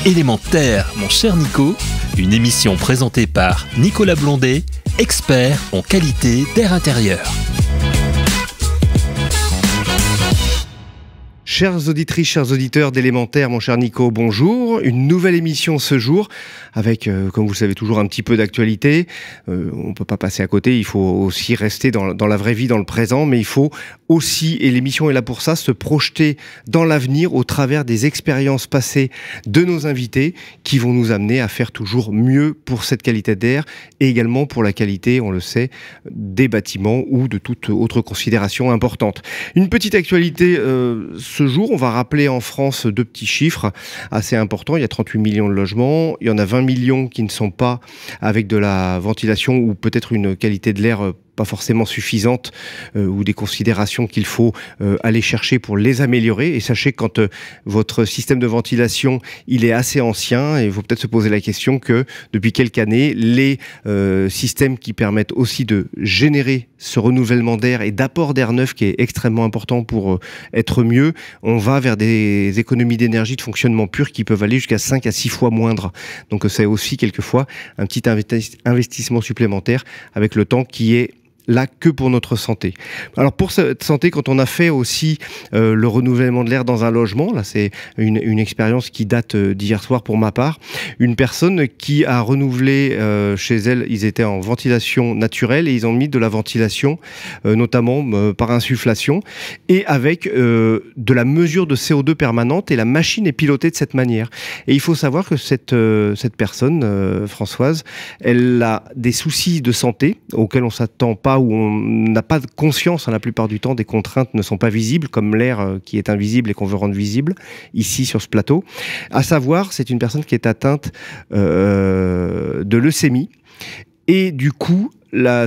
Élémentaire, mon cher Nico, une émission présentée par Nicolas Blondet, expert en qualité d'air intérieur. Chères auditrices, chers auditeurs d'Élémentaire, mon cher Nico, bonjour. Une nouvelle émission ce jour avec, comme vous le savez, toujours un petit peu d'actualité. On ne peut pas passer à côté, il faut aussi rester dans la vraie vie, dans le présent, mais il faut aussi, et l'émission est là pour ça, se projeter dans l'avenir au travers des expériences passées de nos invités qui vont nous amener à faire toujours mieux pour cette qualité d'air et également pour la qualité, on le sait, des bâtiments ou de toute autre considération importante. Une petite actualité ce jour, on va rappeler en France deux petits chiffres assez importants. Il y a 38 millions de logements, il y en a 20 millions qui ne sont pas avec de la ventilation ou peut-être une qualité de l'air pas forcément suffisante ou des considérations qu'il faut aller chercher pour les améliorer. Et sachez que quand votre système de ventilation il est assez ancien, il faut peut-être se poser la question que depuis quelques années, les systèmes qui permettent aussi de générer ce renouvellement d'air et d'apport d'air neuf qui est extrêmement important pour être mieux, on va vers des économies d'énergie de fonctionnement pur qui peuvent aller jusqu'à 5 à 6 fois moindre. Donc c'est aussi quelquefois un petit investissement supplémentaire avec le temps qui est là que pour notre santé. Alors pour cette santé, quand on a fait aussi le renouvellement de l'air dans un logement, là c'est une expérience qui date d'hier soir pour ma part, une personne qui a renouvelé chez elle, ils étaient en ventilation naturelle et ils ont mis de la ventilation notamment par insufflation et avec de la mesure de CO2 permanente, et la machine est pilotée de cette manière. Et il faut savoir que cette personne, Françoise, elle a des soucis de santé auxquels on s'attend pas, où on n'a pas de conscience la plupart du temps, des contraintes ne sont pas visibles, comme l'air qui est invisible et qu'on veut rendre visible ici sur ce plateau. À savoir, c'est une personne qui est atteinte de leucémie et du coup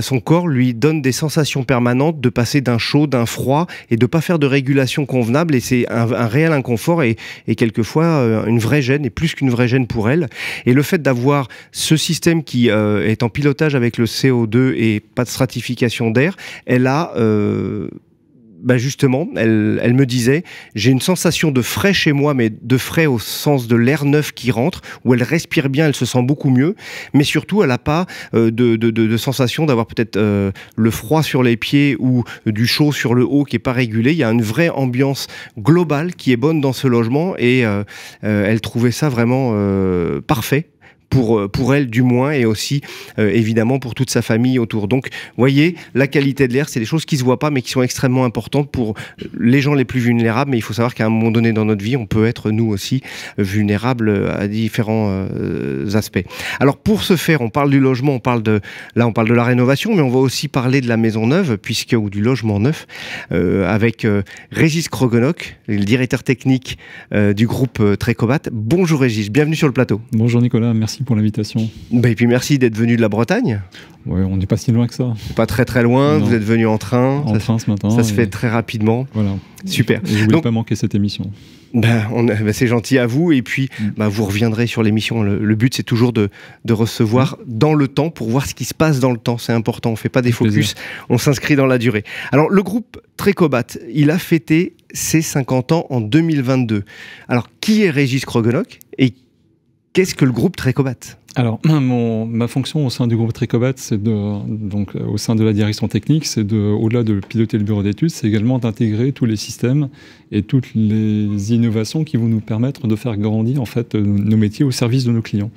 son corps lui donne des sensations permanentes de passer d'un chaud, d'un froid et de pas faire de régulation convenable, et c'est un réel inconfort et quelquefois une vraie gêne, et plus qu'une vraie gêne pour elle. Et le fait d'avoir ce système qui est en pilotage avec le CO2 et pas de stratification d'air, elle a justement, elle me disait, j'ai une sensation de frais chez moi, mais de frais au sens de l'air neuf qui rentre, où elle respire bien, elle se sent beaucoup mieux, mais surtout elle n'a pas de sensation d'avoir peut-être le froid sur les pieds ou du chaud sur le haut qui n'est pas régulé. Il y a une vraie ambiance globale qui est bonne dans ce logement, et elle trouvait ça vraiment parfait. Pour elle du moins, et aussi évidemment pour toute sa famille autour. Donc voyez, la qualité de l'air, c'est des choses qui se voient pas mais qui sont extrêmement importantes pour les gens les plus vulnérables. Mais il faut savoir qu'à un moment donné dans notre vie, on peut être nous aussi vulnérables à différents aspects. Alors pour ce faire, on parle du logement, on parle de la rénovation, mais on va aussi parler de la maison neuve, ou du logement neuf, avec Régis Krogonok, le directeur technique du groupe Trecobat. Bonjour Régis, bienvenue sur le plateau. Bonjour Nicolas, merci pour l'invitation. Et puis merci d'être venu de la Bretagne. Ouais, on n'est pas si loin que ça. Pas très très loin, non. Vous êtes venu en train. En train ce matin. Ça se fait très rapidement. Voilà. Super. Et je voulais pas manquer cette émission. C'est gentil à vous, et puis vous reviendrez sur l'émission. Le but c'est toujours de recevoir dans le temps pour voir ce qui se passe dans le temps. C'est important, on ne fait pas des focus, on s'inscrit dans la durée. Alors le groupe Trecobat, il a fêté ses 50 ans en 2022. Alors qui est Régis Krogonok et qu'est-ce que le groupe Trecobat ? Alors, ma fonction au sein du groupe Trecobat, c'est donc au sein de la direction technique, c'est au-delà de piloter le bureau d'études, c'est également d'intégrer tous les systèmes et toutes les innovations qui vont nous permettre de faire grandir en fait nos métiers au service de nos clients.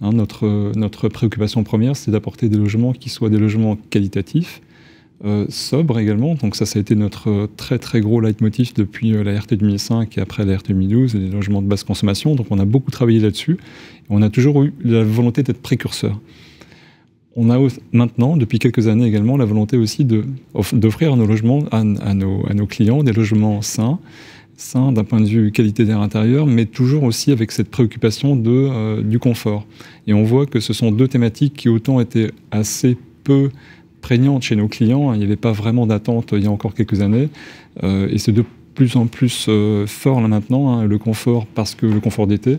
Notre préoccupation première, c'est d'apporter des logements qui soient des logements qualitatifs, sobre également, donc ça a été notre très très gros leitmotiv depuis la RT 2005 et après la RT 2012, les logements de basse consommation. Donc on a beaucoup travaillé là-dessus, et on a toujours eu la volonté d'être précurseur. On a maintenant, depuis quelques années également, la volonté aussi d'offrir nos logements à nos clients des logements sains d'un point de vue qualité d'air intérieur, mais toujours aussi avec cette préoccupation du confort. Et on voit que ce sont deux thématiques qui autant étaient assez peu prégnante chez nos clients. Il n'y avait pas vraiment d'attente il y a encore quelques années, et c'est de plus en plus fort là maintenant, le confort, parce que le confort d'été,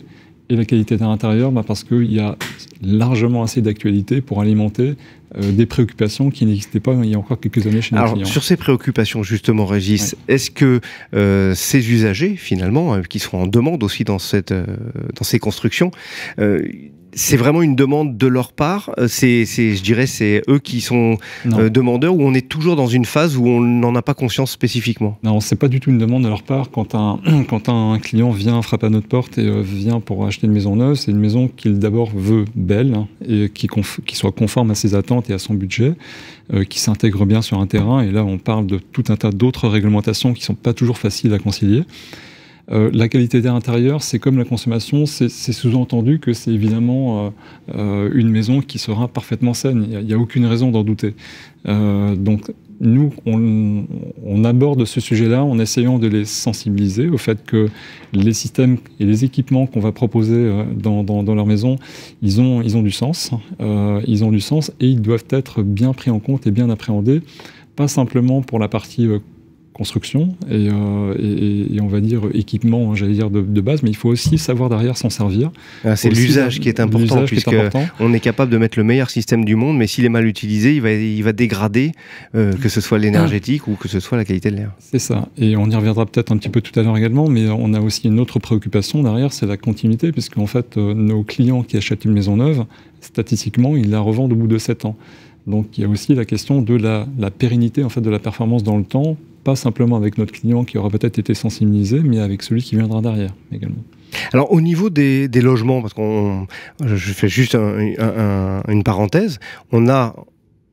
et la qualité d'air intérieur parce qu'il y a largement assez d'actualité pour alimenter des préoccupations qui n'existaient pas il y a encore quelques années chez nos clients. Sur ces préoccupations, justement, Régis, est-ce que ces usagers, finalement, qui seront en demande aussi dans ces constructions, c'est vraiment une demande de leur part? Je dirais, c'est eux qui sont demandeurs, ou on est toujours dans une phase où on n'en a pas conscience spécifiquement? Non, c'est pas du tout une demande de leur part. Quand un client vient, frappe à notre porte et vient pour acheter une maison neuve, c'est une maison qu'il d'abord veut belle, et qui soit conforme à ses attentes et à son budget, qui s'intègre bien sur un terrain. Et là, on parle de tout un tas d'autres réglementations qui sont pas toujours faciles à concilier. La qualité d'air intérieur, c'est comme la consommation, c'est sous-entendu que c'est évidemment une maison qui sera parfaitement saine. Il n'y a aucune raison d'en douter. Donc nous, on aborde ce sujet-là en essayant de les sensibiliser au fait que les systèmes et les équipements qu'on va proposer dans leur maison, ils ont du sens. Ils ont du sens et ils doivent être bien pris en compte et bien appréhendés, pas simplement pour la partie construction et on va dire équipement, j'allais dire de base, mais il faut aussi savoir derrière s'en servir. C'est l'usage qui est important, puisqu'on est capable de mettre le meilleur système du monde, mais s'il est mal utilisé, il va dégrader, que ce soit l'énergétique ou que ce soit la qualité de l'air. C'est ça, et on y reviendra peut-être un petit peu tout à l'heure également, mais on a aussi une autre préoccupation derrière, c'est la continuité, puisqu'en fait, nos clients qui achètent une maison neuve, statistiquement, ils la revendent au bout de 7 ans. Donc il y a aussi la question de la pérennité en fait, de la performance dans le temps, pas simplement avec notre client qui aura peut-être été sensibilisé, mais avec celui qui viendra derrière également. Alors au niveau des logements, parce je fais juste une parenthèse,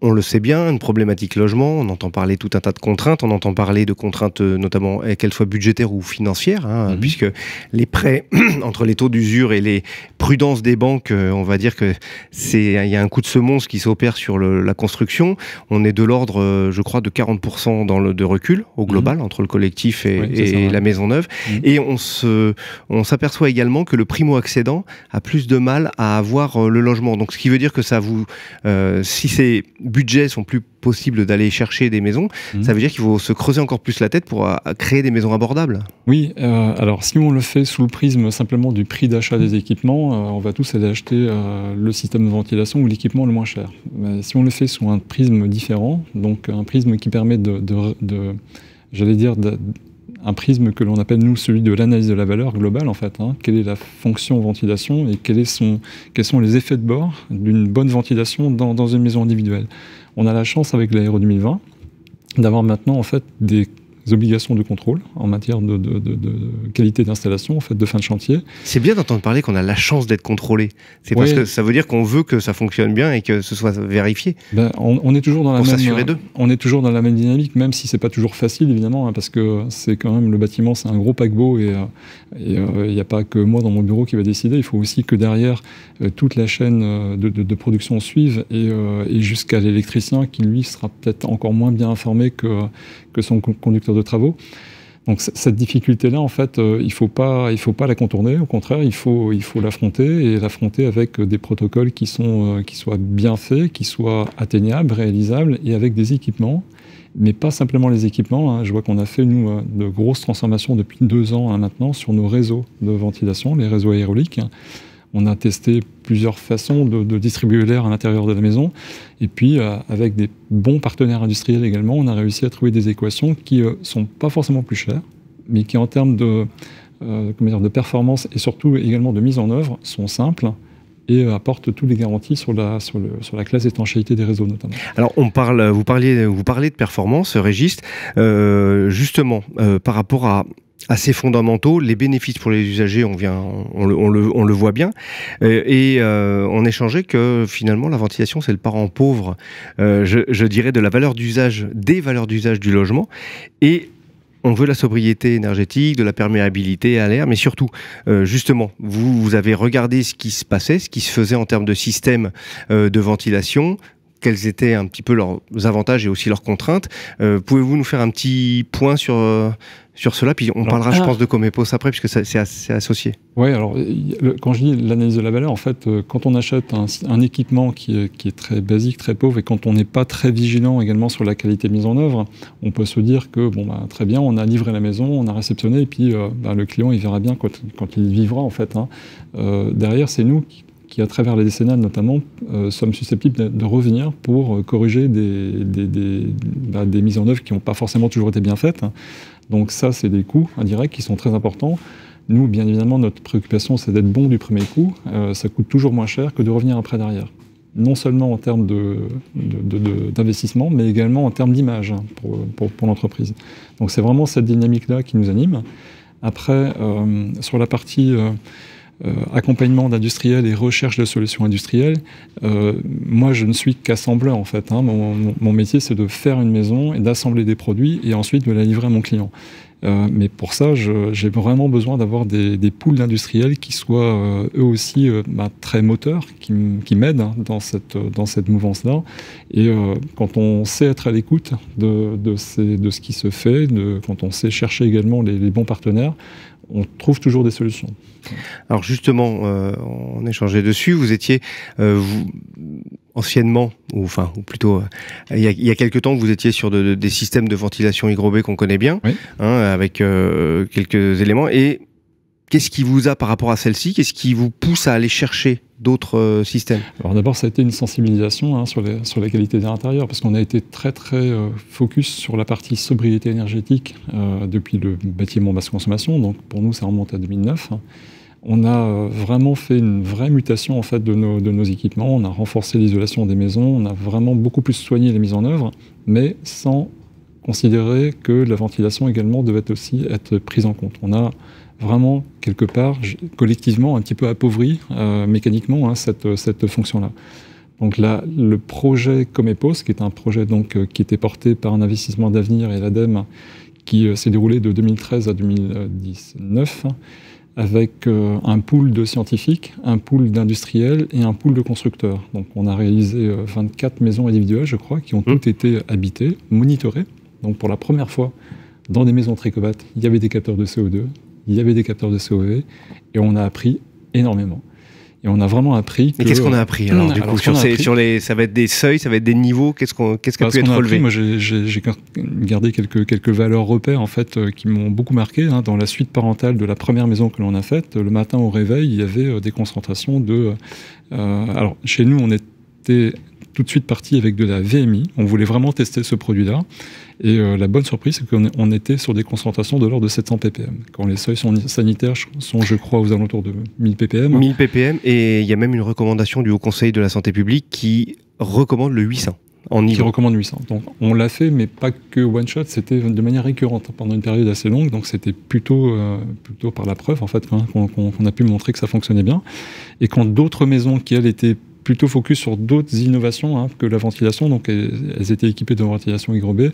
on le sait bien, une problématique logement, on entend parler tout un tas de contraintes, on entend parler de contraintes notamment, qu'elles soient budgétaires ou financières, puisque les prêts, entre les taux d'usure et les prudences des banques, on va dire que il y a un coup de semonce qui s'opère sur la construction. On est de l'ordre, je crois, de 40% de recul au global, entre le collectif et la maison neuve. Et on s'aperçoit également que le primo-accédant a plus de mal à avoir le logement. Donc ce qui veut dire que si ces budgets sont plus possibles d'aller chercher des maisons, ça veut dire qu'il faut se creuser encore plus la tête pour créer des maisons abordables. Oui, alors si on le fait sous le prisme simplement du prix d'achat des équipements, on va tous aller acheter le système de ventilation ou l'équipement le moins cher. Mais si on le fait sous un prisme différent, donc un prisme qui permet j'allais dire, un prisme que l'on appelle, nous, celui de l'analyse de la valeur globale, en fait. Quelle est la fonction ventilation et quels sont les effets de bord d'une bonne ventilation dans une maison individuelle. On a la chance, avec la RE 2020, d'avoir maintenant, en fait, des obligations de contrôle en matière de qualité d'installation, en fait, de fin de chantier. C'est bien d'entendre parler qu'on a la chance d'être contrôlé. C'est parce que ça veut dire qu'on veut que ça fonctionne bien et que ce soit vérifié. On est toujours dans on est toujours dans la même dynamique, même si c'est pas toujours facile, évidemment, parce que c'est quand même le bâtiment, c'est un gros paquebot et il n'y a pas que moi dans mon bureau qui va décider. Il faut aussi que derrière toute la chaîne de production suive et jusqu'à l'électricien qui lui sera peut-être encore moins bien informé que son conducteur de travaux. Donc cette difficulté-là, en fait, il ne faut pas la contourner. Au contraire, il faut l'affronter et l'affronter avec des protocoles qui soient bien faits, qui soient atteignables, réalisables et avec des équipements. Mais pas simplement les équipements. Je vois qu'on a fait, nous, de grosses transformations depuis 2 ans maintenant sur nos réseaux de ventilation, les réseaux aéroliques. On a testé plusieurs façons de distribuer l'air à l'intérieur de la maison. Et puis, avec des bons partenaires industriels également, on a réussi à trouver des équations qui ne sont pas forcément plus chères, mais qui, en termes de performance et surtout également de mise en œuvre, sont simples et apportent toutes les garanties sur la classe étanchéité des réseaux notamment. Alors vous parlez de performance, Régis, justement par rapport à assez fondamentaux, les bénéfices pour les usagers, on le voit bien, et on échangeait que finalement la ventilation c'est le parent pauvre, je dirais, de la valeur d'usage, des valeurs d'usage du logement, et on veut la sobriété énergétique, de la perméabilité à l'air, mais surtout, justement, vous avez regardé ce qui se passait, ce qui se faisait en termes de système de ventilation, quels étaient un petit peu leurs avantages et aussi leurs contraintes. Pouvez-vous nous faire un petit point sur cela, puis on parlera, je pense, de Comépos après, puisque c'est associé. Oui, alors, quand je dis l'analyse de la valeur, en fait, quand on achète un équipement qui est très basique, très pauvre, et quand on n'est pas très vigilant également sur la qualité de mise en œuvre, on peut se dire que, très bien, on a livré la maison, on a réceptionné, et puis le client, il verra bien quand il vivra, en fait. Derrière, c'est nous qui, à travers les décennales notamment, sommes susceptibles de revenir pour corriger des mises en œuvre qui n'ont pas forcément toujours été bien faites. Donc ça, c'est des coûts indirects qui sont très importants. Nous, bien évidemment, notre préoccupation, c'est d'être bon du premier coup. Ça coûte toujours moins cher que de revenir après derrière. Non seulement en termes d'investissement, mais également en termes d'image pour l'entreprise. Donc c'est vraiment cette dynamique-là qui nous anime. Après, sur la partie accompagnement d'industriels et recherche de solutions industrielles, moi je ne suis qu'assembleur en fait. Mon métier, c'est de faire une maison et d'assembler des produits et ensuite de la livrer à mon client. Mais pour ça, j'ai vraiment besoin d'avoir des pools d'industriels qui soient eux aussi très moteurs, qui m'aident dans cette mouvance-là. Et quand on sait être à l'écoute de ce qui se fait, quand on sait chercher également les bons partenaires, on trouve toujours des solutions. Alors justement, on échangeait dessus, vous étiez anciennement, ou plutôt il y a quelques temps, vous étiez sur des systèmes de ventilation hygrobée qu'on connaît bien, oui. Avec quelques éléments. Et qu'est-ce qui vous a, par rapport à celle-ci, qu'est-ce qui vous pousse à aller chercher d'autres systèmes? Alors d'abord, ça a été une sensibilisation sur la qualité d'air intérieur, parce qu'on a été très focus sur la partie sobriété énergétique depuis le bâtiment basse consommation. Donc pour nous, ça remonte à 2009. On a vraiment fait une vraie mutation en fait de nos équipements. On a renforcé l'isolation des maisons. On a vraiment beaucoup plus soigné les mises en œuvre, mais sans considérer que la ventilation également devait aussi être prise en compte. On a vraiment, quelque part, collectivement, un petit peu appauvri mécaniquement cette fonction-là. Donc là, le projet Comepos, qui est un projet qui était porté par un investissement d'avenir et l'ADEME, qui s'est déroulé de 2013 à 2019, avec un pool de scientifiques, un pool d'industriels et un pool de constructeurs. Donc on a réalisé 24 maisons individuelles, je crois, qui ont toutes été habitées, monitorées. Donc pour la première fois, dans des maisons Tricobat, il y avait des capteurs de CO2, il y avait des capteurs de COV, et on a appris énormément. Et on a vraiment appris que... Et qu'est-ce qu'on a appris alors, du coup, ça va être des seuils, ça va être des niveaux, qu'est-ce qui a pu être relevé? Moi, j'ai gardé quelques valeurs repères en fait, qui m'ont beaucoup marqué. Dans la suite parentale de la première maison que l'on a faite, le matin au réveil, il y avait des concentrations de... alors, chez nous, on était tout de suite parti avec de la VMI. On voulait vraiment tester ce produit-là. Et la bonne surprise, c'est qu'on était sur des concentrations de l'ordre de 700 ppm. Quand les seuils sanitaires sont, je crois, aux alentours de 1000 ppm. 1000 ppm, et il y a même une recommandation du Haut Conseil de la Santé publique qui recommande le 800. Qui recommande 800. Donc on l'a fait, mais pas que one shot, c'était de manière récurrente pendant une période assez longue. Donc c'était plutôt par la preuve en fait qu'on a pu montrer que ça fonctionnait bien. Et quand d'autres maisons qui elles étaient plutôt focus sur d'autres innovations que la ventilation, donc elles étaient équipées de ventilation hygrobée,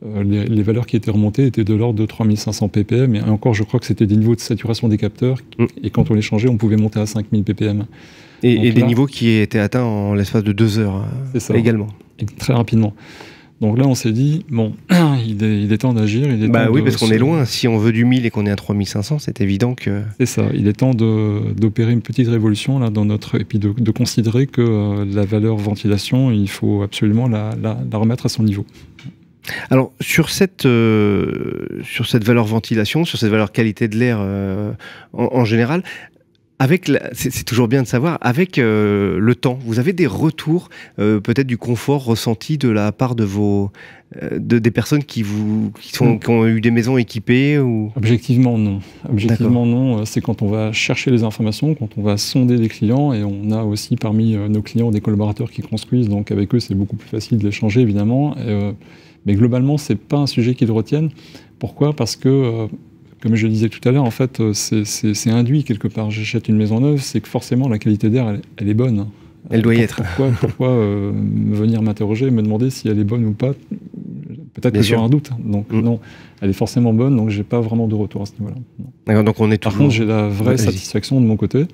les valeurs qui étaient remontées étaient de l'ordre de 3500 ppm, et encore je crois que c'était des niveaux de saturation des capteurs, et quand on les changeait on pouvait monter à 5000 ppm. Et des niveaux qui étaient atteints en l'espace de 2 heures également. Et très rapidement. Donc là, on s'est dit, bon, il est temps d'agir. Oui, parce qu'on est loin. Si on veut du 1000 et qu'on est à 3500, c'est évident que... C'est ça. Il est temps d'opérer une petite révolution là, et puis de considérer que la valeur ventilation, il faut absolument la remettre à son niveau. Alors, sur cette valeur ventilation, sur cette valeur qualité de l'air en général... c'est toujours bien de savoir, avec le temps, vous avez des retours peut-être du confort ressenti de la part de des personnes qui ont eu des maisons équipées ou... Objectivement non. Objectivement non, c'est quand on va chercher les informations, quand on va sonder les clients, et on a aussi parmi nos clients des collaborateurs qui construisent, donc avec eux c'est beaucoup plus facile d'échanger évidemment, mais globalement c'est pas un sujet qu'ils retiennent. Pourquoi? Parce que comme je le disais tout à l'heure, en fait, c'est induit quelque part. J'achète une maison neuve, c'est que forcément la qualité d'air, elle est bonne. Elle doit y être. Pourquoi venir m'interroger, me demander si elle est bonne ou pas? Peut-être que j'ai un doute. Donc non, elle est forcément bonne, donc j'ai pas vraiment de retour à ce niveau-là. D'accord, donc on est toujours... Par contre, j'ai la vraie satisfaction de mon côté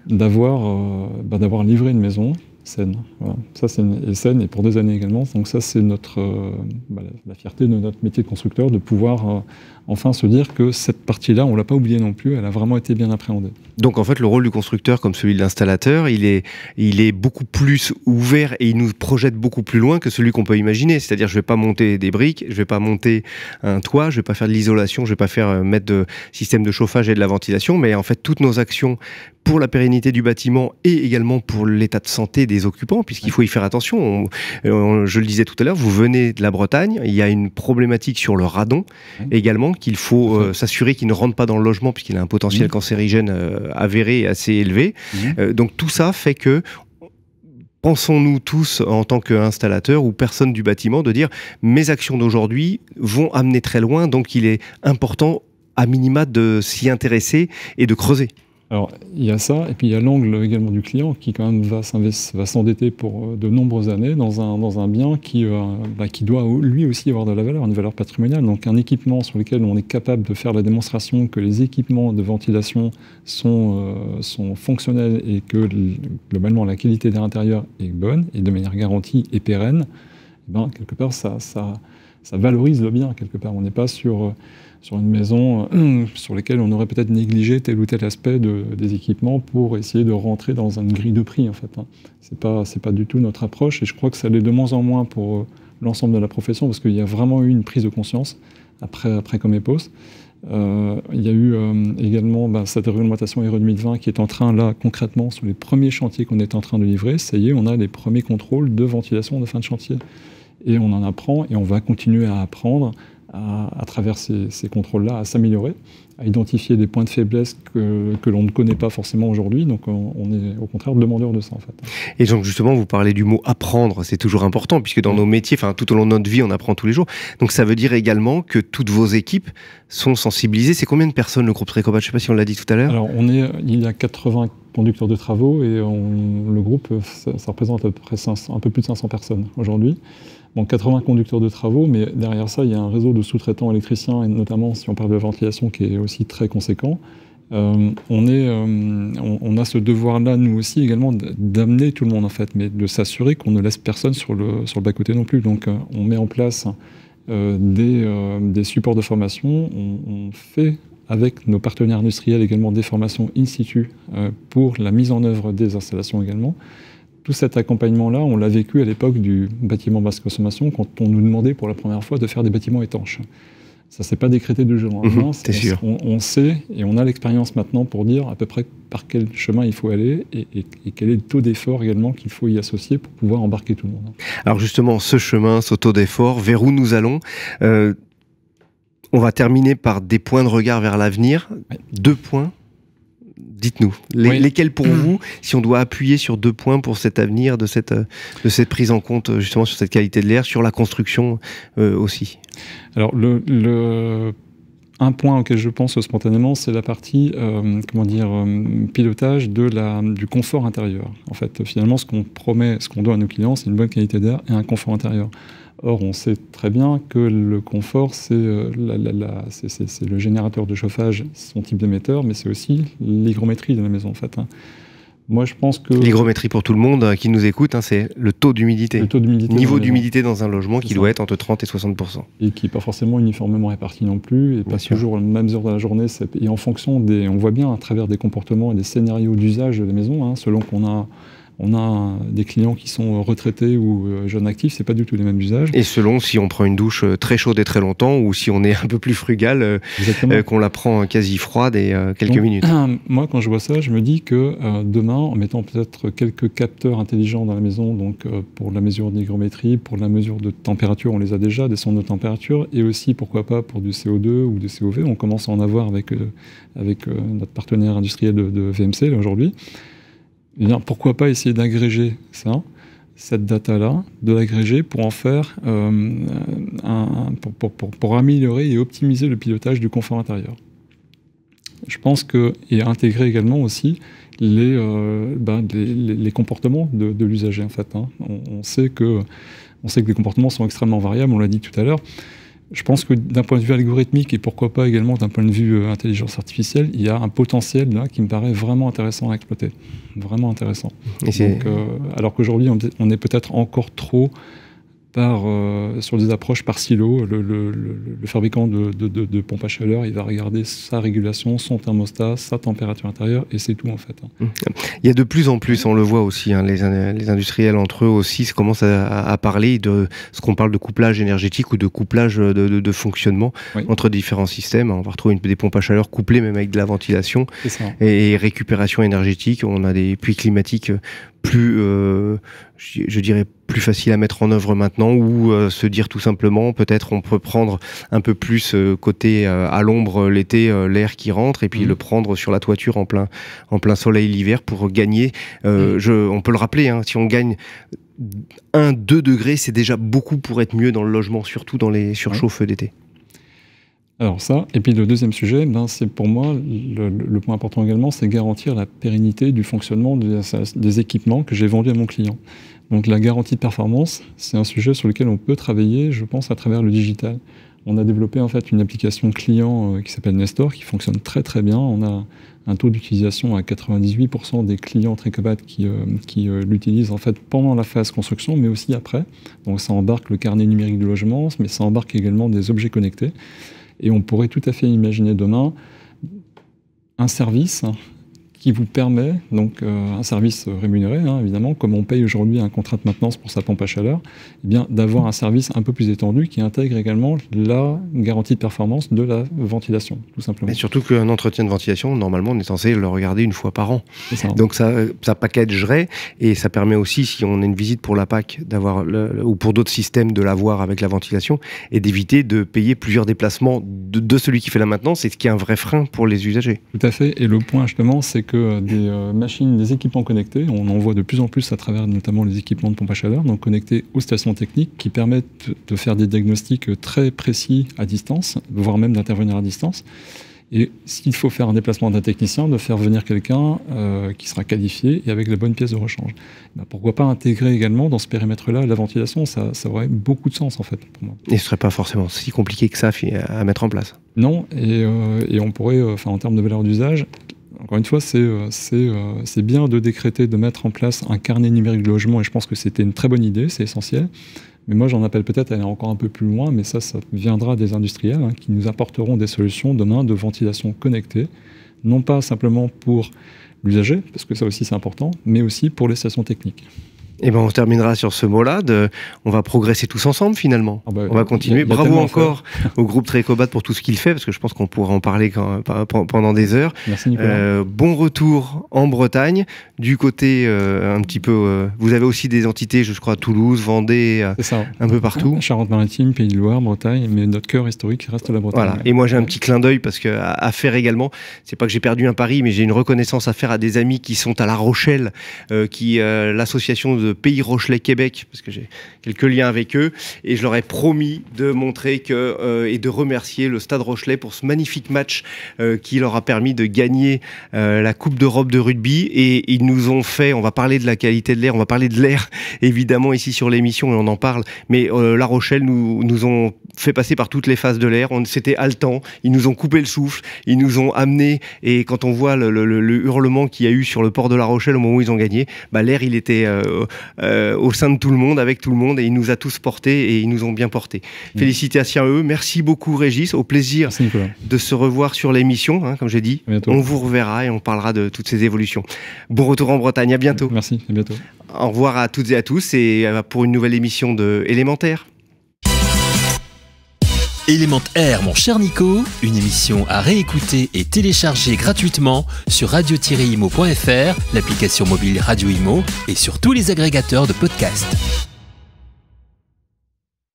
d'avoir livré une maison saine. Voilà. Ça, c'est saine, et pour 2 années également. Donc ça, c'est la fierté de notre métier de constructeur, de pouvoir enfin se dire que cette partie-là, on ne l'a pas oubliée non plus, elle a vraiment été bien appréhendée. Donc en fait, le rôle du constructeur, comme celui de l'installateur, il est beaucoup plus ouvert et il nous projette beaucoup plus loin que celui qu'on peut imaginer. C'est-à-dire, je ne vais pas monter des briques, je ne vais pas monter un toit, je ne vais pas faire de l'isolation, je ne vais pas mettre de système de chauffage et de la ventilation, mais en fait, toutes nos actions pour la pérennité du bâtiment et également pour l'état de santé des occupants, puisqu'il faut y faire attention. Je le disais tout à l'heure, vous venez de la Bretagne, il y a une problématique sur le radon également, qu'il faut s'assurer qu'il ne rentre pas dans le logement, puisqu'il a un potentiel cancérigène avéré et assez élevé. Donc tout ça fait que, pensons-nous tous en tant qu'installateurs ou personnes du bâtiment, de dire mes actions d'aujourd'hui vont amener très loin, donc il est important à minima de s'y intéresser et de creuser. Alors, il y a ça, et puis il y a l'angle également du client qui quand même va s'endetter pour de nombreuses années dans un bien qui doit lui aussi avoir de la valeur, une valeur patrimoniale. Donc un équipement sur lequel on est capable de faire la démonstration que les équipements de ventilation sont fonctionnels et que globalement la qualité d'air intérieur est bonne et de manière garantie et pérenne, quelque part ça valorise le bien, quelque part. On n'est pas sur une maison sur laquelle on aurait peut-être négligé tel ou tel aspect des équipements pour essayer de rentrer dans une grille de prix, en fait. C'est pas du tout notre approche, et je crois que ça l'est de moins en moins pour l'ensemble de la profession, parce qu'il y a vraiment eu une prise de conscience après Comépos. Il y a eu également cette réglementation Euro 2020 qui est en train, là, concrètement, sur les premiers chantiers qu'on est en train de livrer, ça y est, on a les premiers contrôles de ventilation de fin de chantier. Et on en apprend, et on va continuer à apprendre à travers ces contrôles-là, à s'améliorer, à identifier des points de faiblesse que l'on ne connaît pas forcément aujourd'hui. Donc on est au contraire demandeur de ça, en fait. Et donc justement, vous parlez du mot apprendre, c'est toujours important, puisque dans nos métiers, tout au long de notre vie, on apprend tous les jours. Donc ça veut dire également que toutes vos équipes sont sensibilisées. C'est combien de personnes le groupe Trecobat? Je ne sais pas si on l'a dit tout à l'heure. Alors il y a 80 conducteurs de travaux, et le groupe, ça représente à peu près un peu plus de 500 personnes aujourd'hui. Donc 80 conducteurs de travaux, mais derrière ça, il y a un réseau de sous-traitants électriciens, et notamment si on parle de ventilation, qui est aussi très conséquent. On a ce devoir-là, nous aussi, également, d'amener tout le monde, en fait, mais de s'assurer qu'on ne laisse personne sur le bas-côté non plus. Donc on met en place des supports de formation, on fait avec nos partenaires industriels également des formations in situ pour la mise en œuvre des installations également. Tout cet accompagnement-là, on l'a vécu à l'époque du bâtiment basse consommation, quand on nous demandait pour la première fois de faire des bâtiments étanches. Ça ne s'est pas décrété du jour au lendemain. C'est sûr. On sait, et on a l'expérience maintenant pour dire à peu près par quel chemin il faut aller et quel est le taux d'effort également qu'il faut y associer pour pouvoir embarquer tout le monde. Alors justement, ce chemin, ce taux d'effort, vers où nous allons, on va terminer par des points de regard vers l'avenir. Ouais. 2 points. Dites-nous, lesquels pour vous, si on doit appuyer sur 2 points pour cet avenir, de cette prise en compte justement sur cette qualité de l'air, sur la construction aussi? Alors, un point auquel je pense spontanément, c'est la partie pilotage du confort intérieur. En fait, finalement, ce qu'on promet, ce qu'on doit à nos clients, c'est une bonne qualité d'air et un confort intérieur. Or, on sait très bien que le confort, c'est le générateur de chauffage, son type d'émetteur, mais c'est aussi l'hygrométrie de la maison, en fait. Moi, je pense que... L'hygrométrie, pour tout le monde qui nous écoute, c'est le taux d'humidité. Niveau d'humidité dans un logement qui doit être entre 30 et 60%. Et qui n'est pas forcément uniformément réparti non plus, et pas toujours à la même heure de la journée. Et en fonction on voit bien à travers des comportements et des scénarios d'usage de la maison, selon qu'on a des clients qui sont retraités ou jeunes actifs, c'est pas du tout les mêmes usages. Et selon si on prend une douche très chaude et très longtemps, ou si on est un peu plus frugal, qu'on la prend quasi froide et quelques minutes. Moi, quand je vois ça, je me dis que demain, en mettant peut-être quelques capteurs intelligents dans la maison, donc pour la mesure d'hygrométrie, pour la mesure de température, on les a déjà, des sondes de température, et aussi, pourquoi pas, pour du CO2 ou du COV, on commence à en avoir avec notre partenaire industriel de VMC, là, aujourd'hui. Eh bien, pourquoi pas essayer d'agréger ça, cette data-là, de l'agréger pour en faire pour améliorer et optimiser le pilotage du confort intérieur. Je pense et intégrer également aussi les comportements de l'usager, en fait. On sait que les comportements sont extrêmement variables, on l'a dit tout à l'heure. Je pense que d'un point de vue algorithmique et pourquoi pas également d'un point de vue intelligence artificielle, il y a un potentiel là qui me paraît vraiment intéressant à exploiter. Vraiment intéressant. Donc, alors qu'aujourd'hui, on est peut-être encore trop sur des approches par silo. Le fabricant de pompe à chaleur, il va regarder sa régulation, son thermostat, sa température intérieure, et c'est tout en fait. Il y a de plus en plus, on le voit aussi, les industriels entre eux aussi commencent à parler de ce qu'on parle de couplage énergétique ou de couplage de fonctionnement entre différents systèmes. On va retrouver des pompes à chaleur couplées même avec de la ventilation et récupération énergétique. On a des puits climatiques plus, je dirais, plus facile à mettre en œuvre maintenant, ou se dire tout simplement, peut-être on peut prendre un peu plus côté à l'ombre l'été, l'air qui rentre, et puis le prendre sur la toiture en plein soleil l'hiver pour gagner. On peut le rappeler, si on gagne 1-2 degrés, c'est déjà beaucoup pour être mieux dans le logement, surtout dans les surchauffes d'été. Alors ça, et puis le deuxième sujet, c'est pour moi, le point important également, c'est garantir la pérennité du fonctionnement des équipements que j'ai vendus à mon client. Donc la garantie de performance, c'est un sujet sur lequel on peut travailler, je pense, à travers le digital. On a développé en fait une application client qui s'appelle Nestor, qui fonctionne très très bien. On a un taux d'utilisation à 98% des clients Tricobat qui l'utilisent en fait pendant la phase construction, mais aussi après. Donc ça embarque le carnet numérique du logement, mais ça embarque également des objets connectés. Et on pourrait tout à fait imaginer demain un service qui vous permet, donc un service rémunéré, évidemment, comme on paye aujourd'hui un contrat de maintenance pour sa pompe à chaleur, eh bien, d'avoir un service un peu plus étendu qui intègre également la garantie de performance de la ventilation, tout simplement. Mais surtout qu'un entretien de ventilation, normalement, on est censé le regarder une fois par an. Donc ça packagerait, et ça permet aussi, si on a une visite pour la PAC, d'avoir ou pour d'autres systèmes, de l'avoir avec la ventilation, et d'éviter de payer plusieurs déplacements de celui qui fait la maintenance, et ce qui est un vrai frein pour les usagers. Tout à fait, et le point justement, c'est que des machines, des équipements connectés, on en voit de plus en plus à travers notamment les équipements de pompe à chaleur, donc connectés aux stations techniques, qui permettent de faire des diagnostics très précis à distance, voire même d'intervenir à distance. Et s'il faut faire un déplacement d'un technicien, de faire venir quelqu'un qui sera qualifié et avec la bonne pièce de rechange. Pourquoi pas intégrer également dans ce périmètre-là la ventilation, ça aurait beaucoup de sens en fait pour moi. Et ce ne serait pas forcément si compliqué que ça à mettre en place. Non, et on pourrait, en termes de valeur d'usage, encore une fois, c'est bien de décréter, de mettre en place un carnet numérique de logement, et je pense que c'était une très bonne idée, c'est essentiel. Mais moi, j'en appelle peut-être à aller encore un peu plus loin, mais ça viendra des industriels qui nous apporteront des solutions demain de ventilation connectée, non pas simplement pour l'usager, parce que ça aussi c'est important, mais aussi pour les stations techniques. Et on terminera sur ce mot-là. On va progresser tous ensemble finalement. On va continuer. Bravo encore au groupe Tricobat pour tout ce qu'il fait, parce que je pense qu'on pourra en parler pendant des heures. Merci Nicolas. Bon retour en Bretagne. Du côté un petit peu, vous avez aussi des entités, je crois, à Toulouse, Vendée, un peu partout. Charente-Maritime, Pays de Loire, Bretagne, mais notre cœur historique reste la Bretagne. Voilà. Et moi j'ai un petit clin d'œil parce que à faire également. C'est pas que j'ai perdu un pari, mais j'ai une reconnaissance à faire à des amis qui sont à La Rochelle, l'association de Pays Rochelais Québec, parce que j'ai quelques liens avec eux, et je leur ai promis de montrer et de remercier le Stade Rochelais pour ce magnifique match qui leur a permis de gagner la Coupe d'Europe de rugby. Et ils nous ont fait, on va parler de la qualité de l'air, on va parler de l'air évidemment ici sur l'émission, et on en parle, mais La Rochelle nous ont fait passer par toutes les phases de l'air. C'était haletant, ils nous ont coupé le souffle, ils nous ont amené, et quand on voit le hurlement qu'il y a eu sur le port de La Rochelle au moment où ils ont gagné, l'air il était au sein de tout le monde, avec tout le monde, et il nous a tous portés, et ils nous ont bien portés. Félicitations à eux, merci beaucoup Régis, au plaisir de se revoir sur l'émission, comme j'ai dit. On vous reverra et on parlera de toutes ces évolutions. Bon retour en Bretagne, à bientôt. Merci, à bientôt. Au revoir à toutes et à tous, et pour une nouvelle émission de Élémentaire. Élémentaire, mon cher Nico, une émission à réécouter et télécharger gratuitement sur radio-imo.fr, l'application mobile Radio Imo et sur tous les agrégateurs de podcasts.